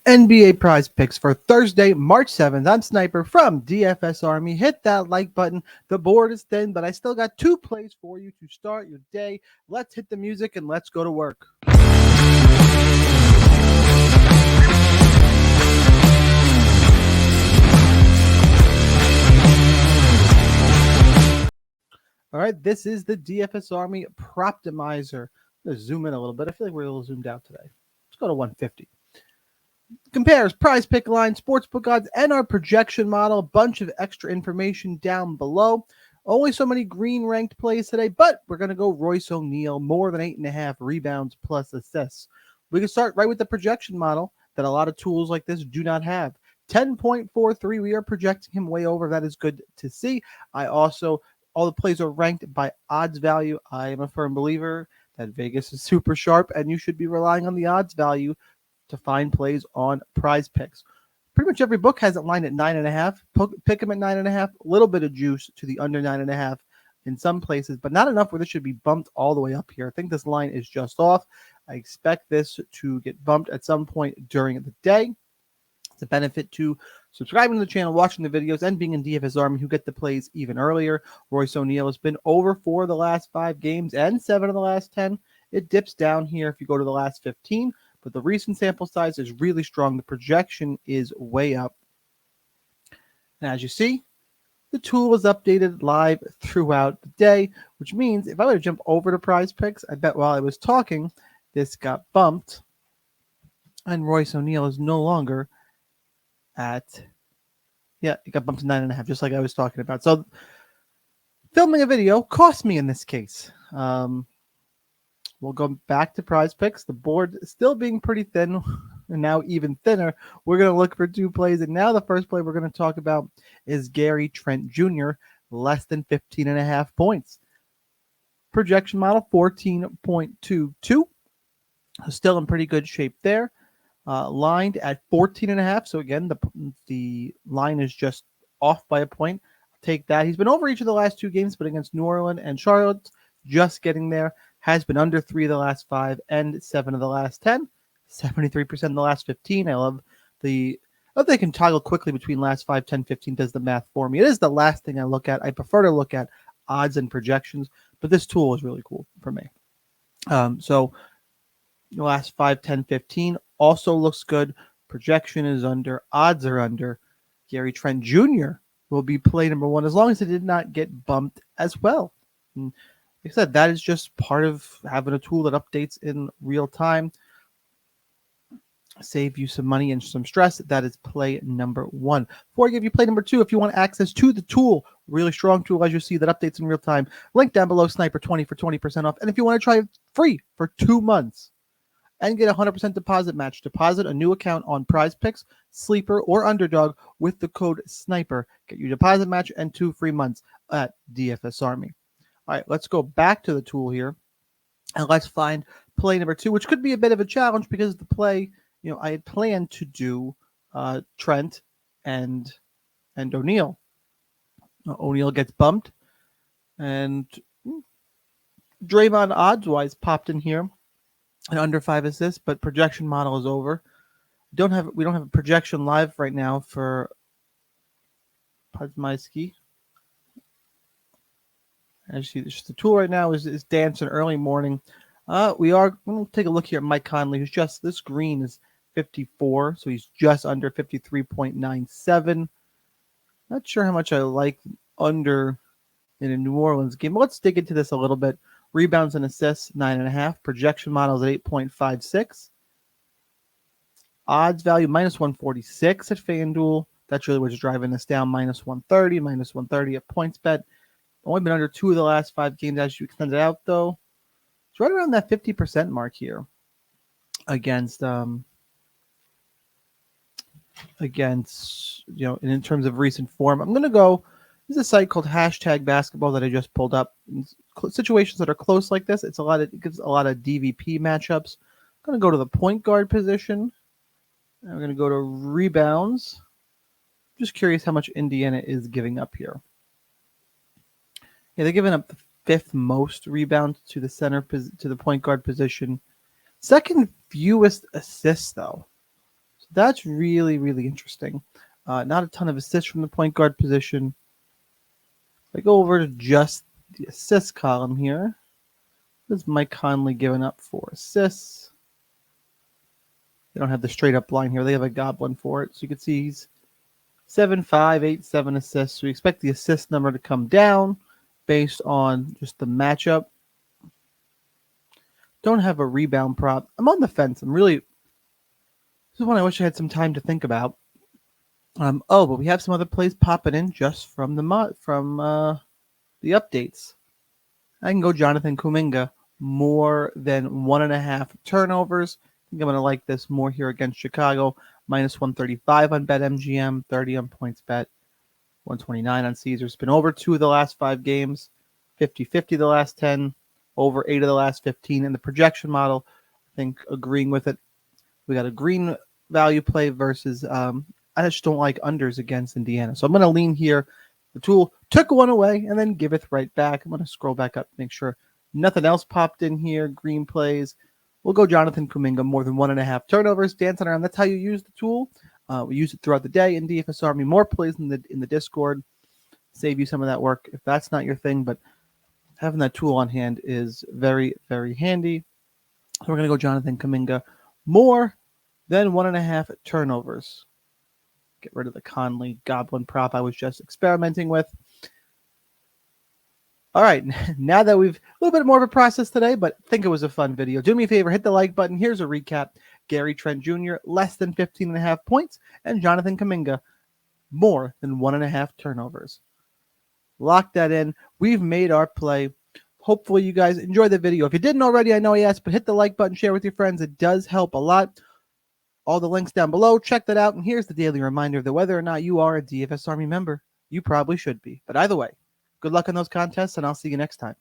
NBA prize picks for Thursday, March 7th. I'm Sniper from DFS Army. Hit that like button. The board is thin, but I still got 2 plays for you to start your day. Let's hit the music and let's go to work. All right, this is the DFS Army Proptimizer. I'm going to zoom in a little bit. I feel like we're a little zoomed out today. Let's go to 150. Compares prize pick line, sportsbook odds, and our projection model. A bunch of extra information down below. Only so many green ranked plays today, but we're going to go Royce O'Neal, more than 8.5 rebounds plus assists. We can start right with the projection model that a lot of tools like this do not have. 10.43, we are projecting him way over. That is good to see. All the plays are ranked by odds value. I am a firm believer that Vegas is super sharp, and you should be relying on the odds value to find plays on prize picks. Pretty much every book has it lined at 9.5. Pick them at 9.5. A little bit of juice to the under 9.5 in some places, but not enough where this should be bumped all the way up here. I think this line is just off. I expect this to get bumped at some point during the day. It's a benefit to subscribing to the channel, watching the videos, and being in DFS Army who get the plays even earlier. Royce O'Neal has been over 4 of the last 5 games and 7 of the last 10. It dips down here if you go to the last 15. But the recent sample size is really strong. The projection is way up. And as you see, the tool is updated live throughout the day, which means if I were to jump over to prize picks, I bet while I was talking, this got bumped. And Royce O'Neal is no longer it got bumped to 9.5, just like I was talking about. So filming a video cost me in this case. We'll go back to prize picks. The board is still being pretty thin, and now even thinner. We're going to look for 2 plays, and now the first play we're going to talk about is Gary Trent Jr., less than 15.5 points. Projection model, 14.22. Still in pretty good shape there. Lined at 14.5. So again, the line is just off by a point. I'll take that. He's been over each of the last 2 games, but against New Orleans and Charlotte, just getting there. Has been under 3 of the last 5 and 7 of the last 10. 73% of the last 15. I love they can toggle quickly between last 5, 10, 15. Does the math for me. It is the last thing I look at. I prefer to look at odds and projections, but this tool is really cool for me. So the last 5, 10, 15 also looks good. Projection is under. Odds are under. Gary Trent Jr. will be play number 1 as long as it did not get bumped as well. And like I said, that is just part of having a tool that updates in real time. Save you some money and some stress. That is play number 1. Before I give you play number 2, if you want access to the tool, really strong tool as you see that updates in real time, link down below, Sniper20 for 20% off. And if you want to try it free for 2 months and get a 100% deposit match, deposit a new account on Prize Picks, Sleeper, or Underdog with the code SNIPER. Get your deposit match and 2 free months at DFS Army. All right, let's go back to the tool here, and let's find play number 2, which could be a bit of a challenge because the play, I had planned to do Trent and O'Neal. O'Neal gets bumped, and Draymond odds-wise popped in here, and under 5 assists, but projection model is over. We don't have a projection live right now for Prizepicks. As you see, the tool right now is dancing early morning. We are going to take a look here at Mike Conley, who's just, this green is 54, so he's just under 53.97. Not sure how much I like under in a New Orleans game. But let's dig into this a little bit. Rebounds and assists, 9.5. Projection models at 8.56. Odds value, minus 146 at FanDuel. That's really what's driving this down. Minus 130 at PointsBet. Only been under 2 of the last 5 games as you extend it out, though. It's right around that 50% mark here against in terms of recent form. I'm going to go, there's a site called #basketball that I just pulled up. In situations that are close like this, it gives a lot of DVP matchups. I'm going to go to the point guard position. And we're going to go to rebounds. Just curious how much Indiana is giving up here. Yeah, they're giving up the 5th most rebounds to the point guard position. Second fewest assists, though. So That's really, really interesting. Not a ton of assists from the point guard position. I go over to just the assist column here. What is Mike Conley giving up for assists? They don't have the straight up line here. They have a goblin for it. So you can see he's 7-5, 8-7 assists. We expect the assist number to come down based on just the matchup. Don't have a rebound prop. I'm on the fence. This is one I wish I had some time to think about. But we have some other plays popping in just from the updates. I can go Jonathan Kuminga, more than 1.5 turnovers. I think I'm going to like this more here against Chicago. Minus 135 on BetMGM, 30 on PointsBet, 129 on Caesars. Been over 2 of the last 5 games, 50-50 the last 10, over 8 of the last 15. In the projection model, I think agreeing with it. We got a green value play versus I just don't like unders against Indiana. So I'm going to lean here. The tool took one away and then give it right back. I'm going to scroll back up, make sure nothing else popped in here. Green plays. We'll go Jonathan Kuminga, more than 1.5 turnovers. Dancing around. That's how you use the tool. We use it throughout the day in DFS Army. More plays in the Discord. Save you some of that work if that's not your thing. But having that tool on hand is very, very handy. So we're going to go Jonathan Kuminga, more than 1.5 turnovers. Get rid of the Conley Goblin prop I was just experimenting with. All right, now that we've a little bit more of a process today, but I think it was a fun video. Do me a favor, hit the like button. Here's a recap. Gary Trent Jr., less than 15.5 points, and Jonathan Kuminga, more than 1.5 turnovers. Lock that in. We've made our play. Hopefully you guys enjoyed the video. If you didn't already, I know I asked, but hit the like button, share with your friends. It does help a lot. All the links down below. Check that out. And here's the daily reminder that whether or not you are a DFS Army member, you probably should be. But either way, good luck in those contests, and I'll see you next time.